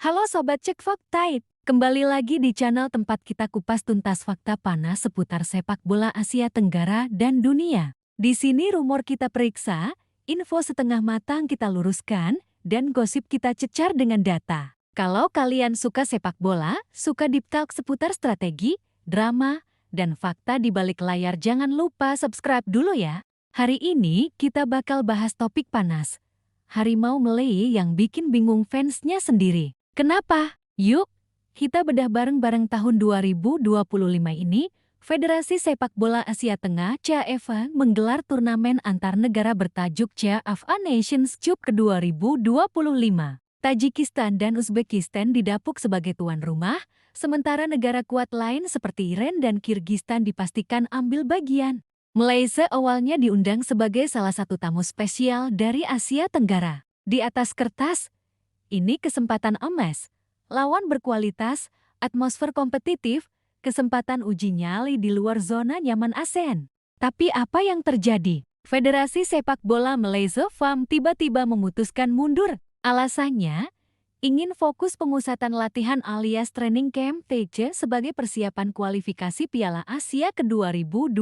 Halo Sobat Cek Fakta, kembali lagi di channel tempat kita kupas tuntas fakta panas seputar sepak bola Asia Tenggara dan dunia. Di sini rumor kita periksa, info setengah matang kita luruskan, dan gosip kita cecar dengan data. Kalau kalian suka sepak bola, suka deep talk seputar strategi, drama, dan fakta di balik layar, jangan lupa subscribe dulu ya. Hari ini kita bakal bahas topik panas. Harimau Malay yang bikin bingung fansnya sendiri. Kenapa? Yuk, kita bedah bareng-bareng. Tahun 2025 ini, Federasi Sepak Bola Asia Tengah (CAF) menggelar turnamen antar negara bertajuk CAF Nations Cup ke 2025. Tajikistan dan Uzbekistan didapuk sebagai tuan rumah, sementara negara kuat lain seperti Iran dan Kirgistan dipastikan ambil bagian. Malaysia awalnya diundang sebagai salah satu tamu spesial dari Asia Tenggara. Di atas kertas, ini kesempatan emas, lawan berkualitas, atmosfer kompetitif, kesempatan uji nyali di luar zona nyaman ASEAN. Tapi apa yang terjadi? Federasi Sepak Bola Malaysia (FAM) tiba-tiba memutuskan mundur. Alasannya, ingin fokus pemusatan latihan alias training camp TC sebagai persiapan kualifikasi Piala Asia ke 2027.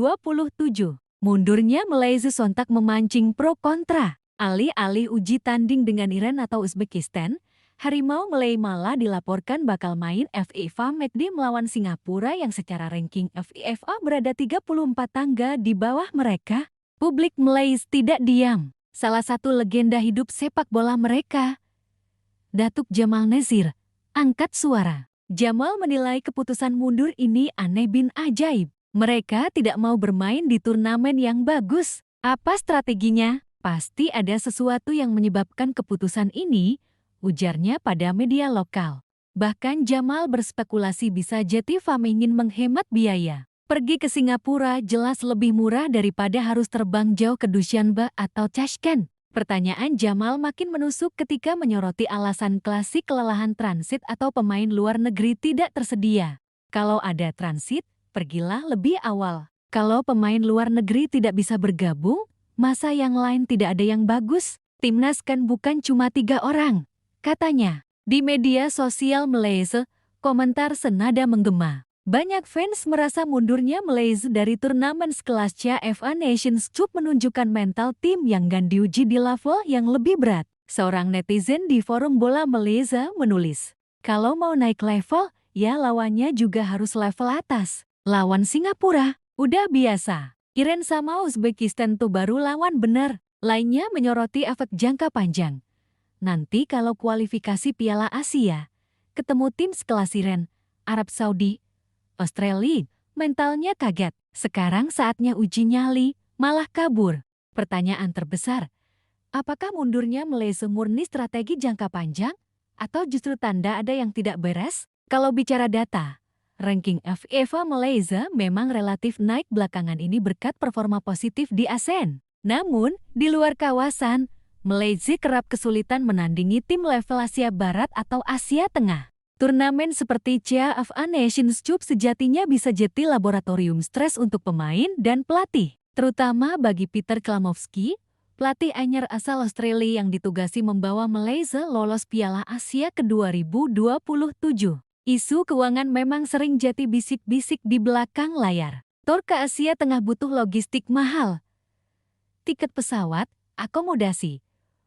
Mundurnya Malaysia sontak memancing pro kontra. Alih-alih uji tanding dengan Iran atau Uzbekistan, Harimau Malay malah dilaporkan bakal main FIFA Matchday melawan Singapura yang secara ranking FIFA berada 34 tangga di bawah mereka. Publik Malaysia tidak diam. Salah satu legenda hidup sepak bola mereka, Datuk Jamal Nazir, angkat suara. Jamal menilai keputusan mundur ini aneh bin ajaib. Mereka tidak mau bermain di turnamen yang bagus. Apa strateginya? Pasti ada sesuatu yang menyebabkan keputusan ini, ujarnya pada media lokal. Bahkan Jamal berspekulasi bisa jadi FAM ingin menghemat biaya. Pergi ke Singapura jelas lebih murah daripada harus terbang jauh ke Dushanbe atau Tashkent. Pertanyaan Jamal makin menusuk ketika menyoroti alasan klasik kelelahan transit atau pemain luar negeri tidak tersedia. Kalau ada transit, pergilah lebih awal. Kalau pemain luar negeri tidak bisa bergabung, masa yang lain tidak ada yang bagus? Timnas kan bukan cuma 3 orang, katanya. Di media sosial Malaysia, komentar senada menggema. Banyak fans merasa mundurnya Malaysia dari turnamen sekelas CAF Nations Cup menunjukkan mental tim yang gan diuji di level yang lebih berat. Seorang netizen di forum bola Malaysia menulis, kalau mau naik level, ya lawannya juga harus level atas. Lawan Singapura, udah biasa. Iran sama Uzbekistan tuh baru lawan bener. Lainnya menyoroti efek jangka panjang. Nanti kalau kualifikasi Piala Asia, ketemu tim sekelas Iran, Arab Saudi, Australia, mentalnya kaget. Sekarang saatnya uji nyali, malah kabur. Pertanyaan terbesar, apakah mundurnya Malaysia murni strategi jangka panjang? Atau justru tanda ada yang tidak beres? Kalau bicara data, ranking FIFA Malaysia memang relatif naik belakangan ini berkat performa positif di ASEAN. Namun, di luar kawasan, Malaysia kerap kesulitan menandingi tim level Asia Barat atau Asia Tengah. Turnamen seperti CAF Nations Cup sejatinya bisa jadi laboratorium stres untuk pemain dan pelatih, terutama bagi Peter Klamovski, pelatih anyar asal Australia yang ditugasi membawa Malaysia lolos Piala Asia ke 2027. Isu keuangan memang sering jadi bisik-bisik di belakang layar. Tur ke Asia Tengah butuh logistik mahal, tiket pesawat, akomodasi,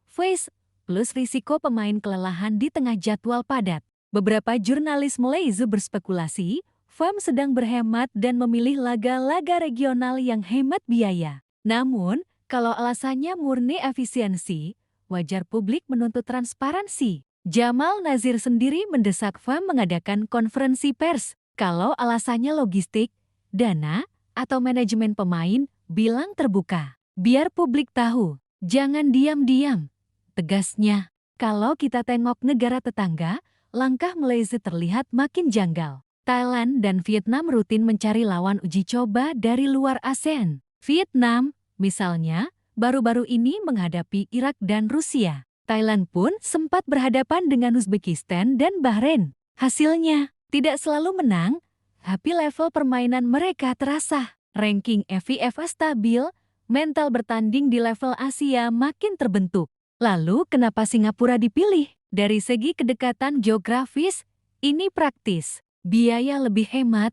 fees, plus risiko pemain kelelahan di tengah jadwal padat. Beberapa jurnalis Malaysia berspekulasi, FAM sedang berhemat dan memilih laga-laga regional yang hemat biaya. Namun, kalau alasannya murni efisiensi, wajar publik menuntut transparansi. Jamal Nazir sendiri mendesak FAM mengadakan konferensi pers. Kalau alasannya logistik, dana, atau manajemen pemain, bilang terbuka. Biar publik tahu, jangan diam-diam. Tegasnya, kalau kita tengok negara tetangga, langkah Malaysia terlihat makin janggal. Thailand dan Vietnam rutin mencari lawan uji coba dari luar ASEAN. Vietnam, misalnya, baru-baru ini menghadapi Irak dan Rusia. Thailand pun sempat berhadapan dengan Uzbekistan dan Bahrain. Hasilnya, tidak selalu menang, tapi level permainan mereka terasa. Ranking FIFA stabil, mental bertanding di level Asia makin terbentuk. Lalu kenapa Singapura dipilih? Dari segi kedekatan geografis, ini praktis. Biaya lebih hemat,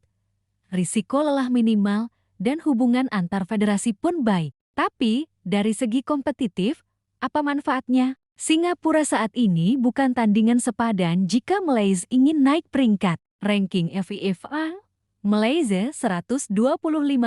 risiko lelah minimal, dan hubungan antar federasi pun baik. Tapi, dari segi kompetitif, apa manfaatnya? Singapura saat ini bukan tandingan sepadan jika Malaysia ingin naik peringkat. Ranking FIFA, Malaysia 125,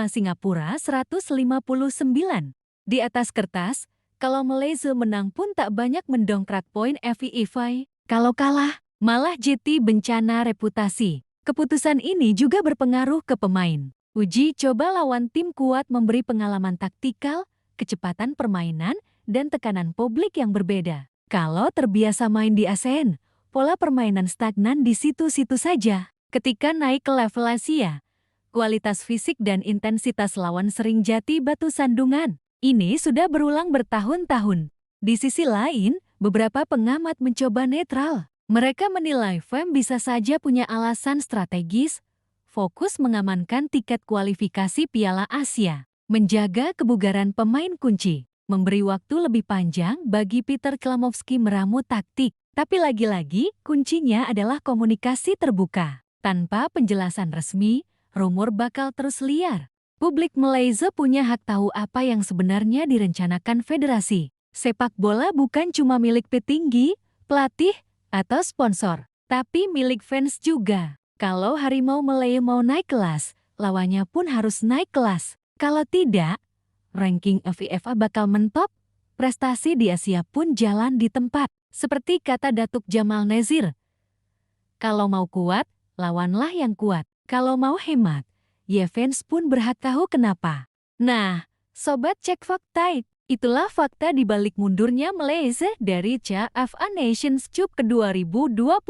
Singapura 159. Di atas kertas, kalau Malaysia menang pun tak banyak mendongkrak poin FIFA. Kalau kalah, malah jadi bencana reputasi. Keputusan ini juga berpengaruh ke pemain. Uji coba lawan tim kuat memberi pengalaman taktikal, kecepatan permainan, dan tekanan publik yang berbeda. Kalau terbiasa main di ASEAN, pola permainan stagnan di situ-situ saja. Ketika naik ke level Asia, kualitas fisik dan intensitas lawan sering jadi batu sandungan. Ini sudah berulang bertahun-tahun. Di sisi lain, beberapa pengamat mencoba netral. Mereka menilai FEM bisa saja punya alasan strategis, fokus mengamankan tiket kualifikasi Piala Asia, menjaga kebugaran pemain kunci, memberi waktu lebih panjang bagi Peter Klamovski meramu taktik. Tapi lagi-lagi, kuncinya adalah komunikasi terbuka. Tanpa penjelasan resmi, rumor bakal terus liar. Publik Malaysia punya hak tahu apa yang sebenarnya direncanakan federasi. Sepak bola bukan cuma milik petinggi, pelatih, atau sponsor, tapi milik fans juga. Kalau Harimau Malaya mau naik kelas, lawannya pun harus naik kelas. Kalau tidak, ranking FIFA bakal mentop, prestasi di Asia pun jalan di tempat. Seperti kata Datuk Jamal Nazir, kalau mau kuat, lawanlah yang kuat. Kalau mau hemat, ya fans pun berhak tahu kenapa. Nah, Sobat Cek Fakta, itulah fakta di balik mundurnya Malaysia dari CAF Nations Cup ke 2025.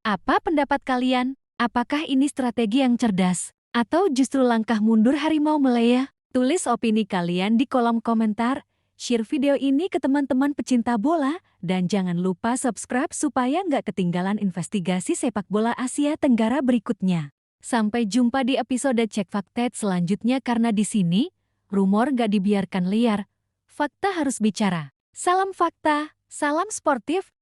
Apa pendapat kalian? Apakah ini strategi yang cerdas? Atau justru langkah mundur Harimau Malaya? Tulis opini kalian di kolom komentar, share video ini ke teman-teman pecinta bola, dan jangan lupa subscribe supaya nggak ketinggalan investigasi sepak bola Asia Tenggara berikutnya. Sampai jumpa di episode Cek Fakta selanjutnya karena di sini, rumor nggak dibiarkan liar. Fakta harus bicara. Salam fakta, salam sportif,